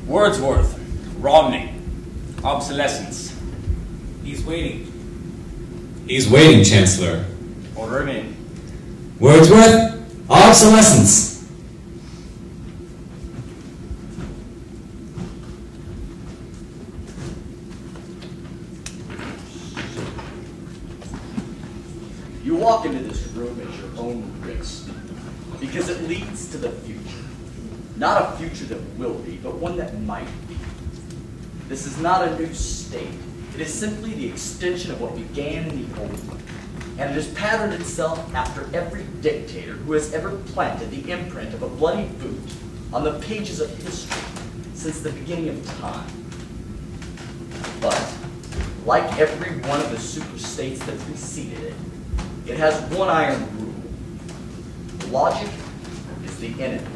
Wordsworth, Romney, obsolescence. He's waiting. He's waiting, Chancellor. Order him in. Wordsworth, obsolescence. You walk into this room at your own risk, because it leads to the future. Not a future that will be, but one that might be. This is not a new state. It is simply the extension of what began in the old one. And it has patterned itself after every dictator who has ever planted the imprint of a bloody boot on the pages of history since the beginning of time. But, like every one of the super-states that preceded it, it has one iron rule. Logic is the enemy,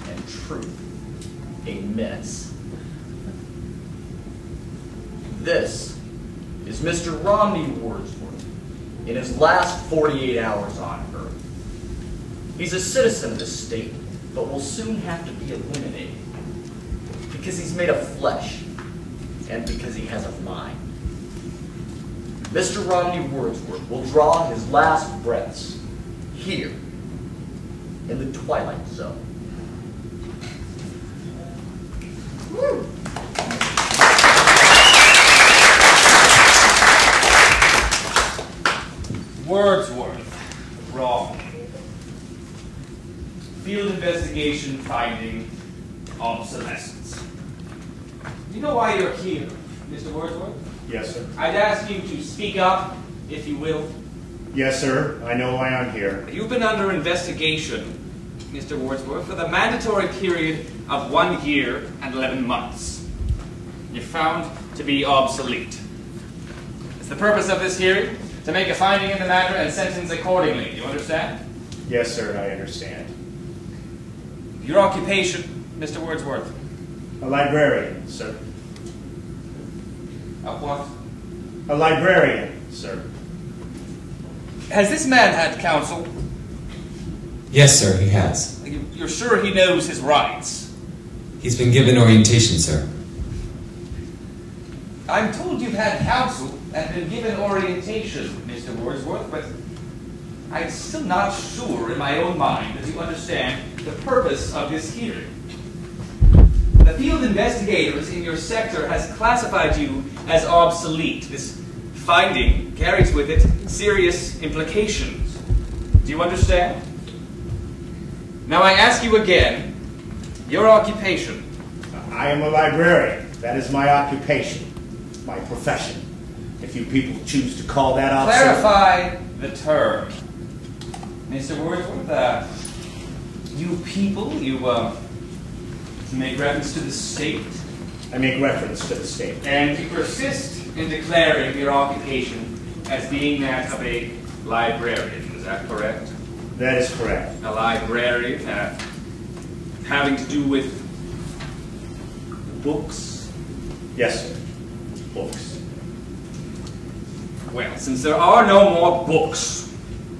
and truth a menace. This is Mr. Romney Wordsworth in his last 48 hours on Earth. He's a citizen of the state, but will soon have to be eliminated because he's made of flesh and because he has a mind. Mr. Romney Wordsworth will draw his last breaths here in the Twilight Zone. Woo. Wordsworth, wrong. Field investigation finding obsolescence. You know why you're here, Mr. Wordsworth? Yes, sir. I'd ask you to speak up, if you will. Yes, sir. I know why I'm here. You've been under investigation, Mr. Wordsworth, for the mandatory period of 1 year and 11 months. You're found to be obsolete. It's the purpose of this hearing to make a finding in the matter and sentence accordingly. Do you understand? Yes, sir. I understand. Your occupation, Mr. Wordsworth? A librarian, sir. A what? A librarian, sir. Has this man had counsel? Yes, sir, he has. You're sure he knows his rights? He's been given orientation, sir. I'm told you've had counsel and been given orientation, Mr. Wordsworth, but I'm still not sure in my own mind that you understand the purpose of this hearing. The field investigators in your sector has classified you as obsolete. This finding carries with it serious implications. Do you understand? Now I ask you again, your occupation. I am a librarian. That is my occupation, my profession. If you people choose to call that obsolete. Clarify the term. Mr. Wordsworth, you people, you make reference to the state. I make reference to the state. And you persist in declaring your occupation as being that of a librarian. Is that correct? That is correct. A librarian having to do with books? Yes, sir. Books. Well, since there are no more books,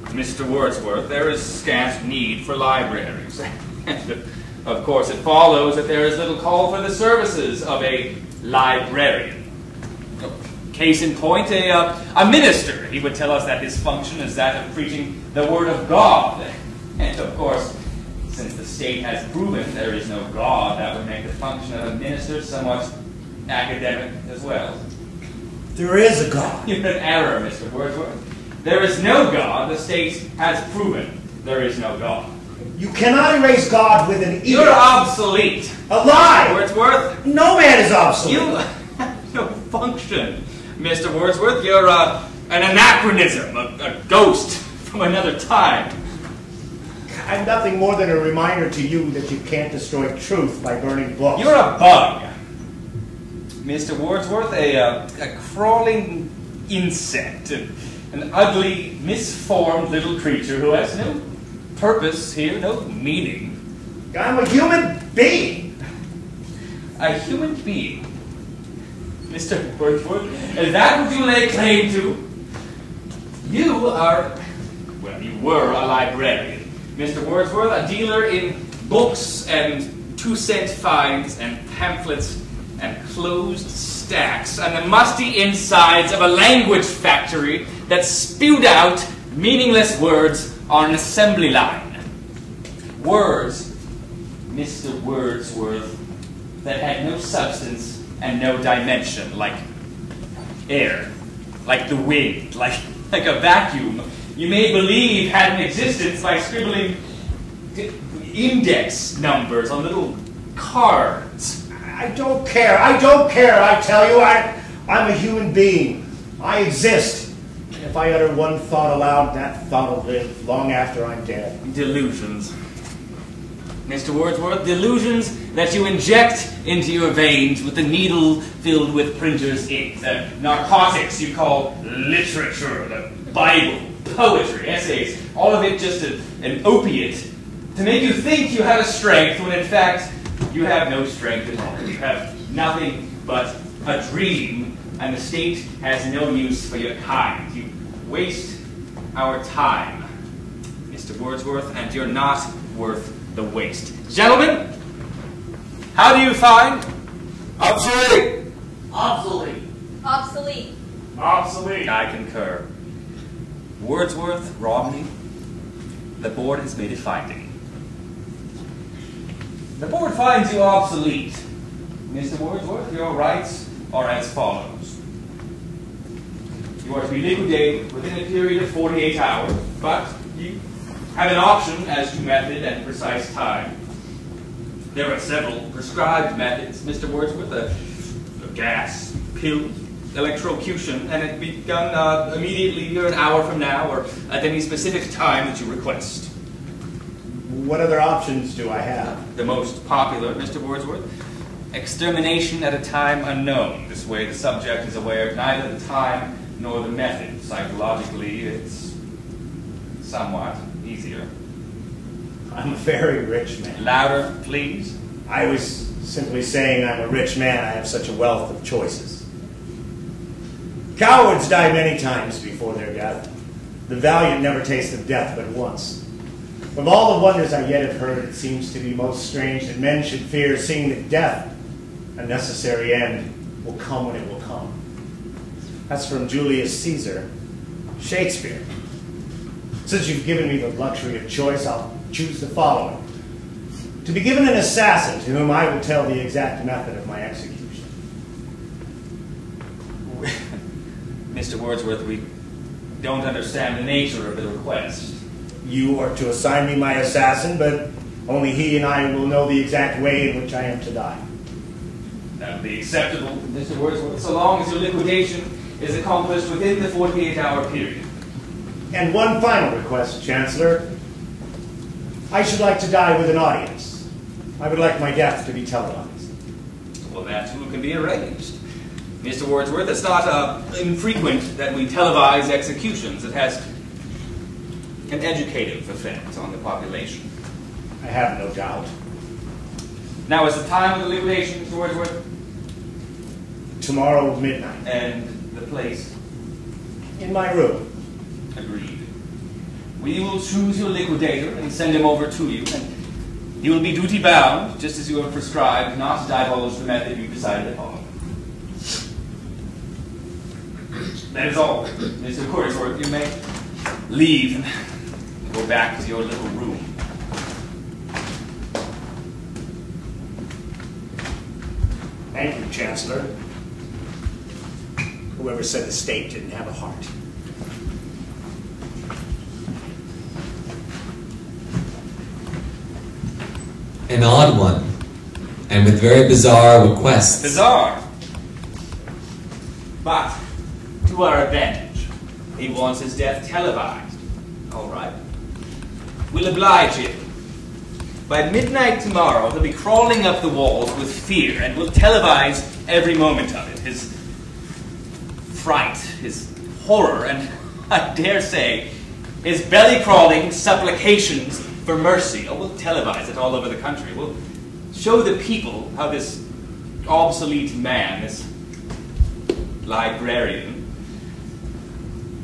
Mr. Wordsworth, there is scant need for libraries. And of course, it follows that there is little call for the services of a librarian. Case in point, a minister. He would tell us that his function is that of preaching the Word of God. And of course, since the state has proven there is no God, that would make the function of a minister somewhat academic as well. There is a God. You're in error, Mr. Wordsworth. There is no God. The state has proven there is no God. You cannot erase God with an E. You're obsolete. A lie! Wordsworth. No man is obsolete. You have no function, Mr. Wordsworth. You're an anachronism, a ghost from another time. I'm nothing more than a reminder to you that you can't destroy truth by burning books. You're a bug, Mr. Wordsworth, a crawling insect, an ugly, misformed little creature who has no purpose here, no meaning. I'm a human being. A human being? Mr. Wordsworth, is that what you lay claim to? You are, well, you were a librarian. Mr. Wordsworth, a dealer in books and 2-cent fines and pamphlets and closed stacks and the musty insides of a language factory that spewed out meaningless words on an assembly line. Words, Mr. Wordsworth, that had no substance and no dimension, like air, like the wind, like a vacuum you made believe had an existence by scribbling index numbers on little cards. I don't care, I tell you. I'm a human being. I exist. And if I utter one thought aloud, that thought will live long after I'm dead. Delusions. Mr. Wordsworth, delusions that you inject into your veins with a needle filled with printer's ink, the narcotics you call literature, the Bible, poetry, essays, all of it just an opiate to make you think you have a strength when in fact you have no strength at all. You have nothing but a dream, and the state has no use for your kind. You waste our time, Mr. Wordsworth, and you're not worth the waste. Gentlemen, how do you find obsolete? Obsolete. Obsolete. Obsolete. I concur. Wordsworth, Romney, the board has made a finding. The board finds you obsolete. Mr. Wordsworth, your rights are as follows. You are to be liquidated within a period of 48 hours, but you have an option as to method and precise time. There are several prescribed methods, Mr. Wordsworth, a gas, pill, electrocution, and it can be done immediately or an hour from now or at any specific time that you request. What other options do I have? The most popular, Mr. Wordsworth, extermination at a time unknown. This way the subject is aware of neither the time nor the method. Psychologically, it's somewhat easier. I'm a very rich man. Louder, please. I was simply saying I'm a rich man. I have such a wealth of choices. Cowards die many times before their death. The valiant never taste of death but once. Of all the wonders I yet have heard, it seems to be most strange that men should fear seeing that death, a necessary end, will come when it will come. That's from Julius Caesar, Shakespeare. Since you've given me the luxury of choice, I'll choose the following. To be given an assassin to whom I will tell the exact method of my execution. Mr. Wordsworth, we don't understand the nature of the request. You are to assign me my assassin, but only he and I will know the exact way in which I am to die. That would be acceptable, Mr. Wordsworth, so long as your liquidation is accomplished within the 48-hour period. And one final request, Chancellor. I should like to die with an audience. I would like my death to be televised. Well, that too can be arranged. Mr. Wordsworth, it's not infrequent that we televise executions. It has an educative effect on the population. I have no doubt. Now, is the time of the liquidation, Mr. Wordsworth? Tomorrow midnight. And the place? In my room. Agreed. We will choose your liquidator and send him over to you, and he will be duty-bound, just as you have prescribed, not to divulge the method you decided upon. That is all, Mr. Wordsworth. You may leave and go back to your little room. Thank you, Chancellor. Whoever said the state didn't have a heart. An odd one, and with very bizarre requests. Bizarre. But, to our advantage, he wants his death televised. All right. We'll oblige him. By midnight tomorrow, he'll be crawling up the walls with fear, and we'll televise every moment of it. His fright, his horror, and I dare say, his belly-crawling supplications for mercy. Oh, we'll televise it all over the country. We'll show the people how this obsolete man, this librarian,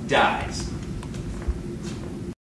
dies.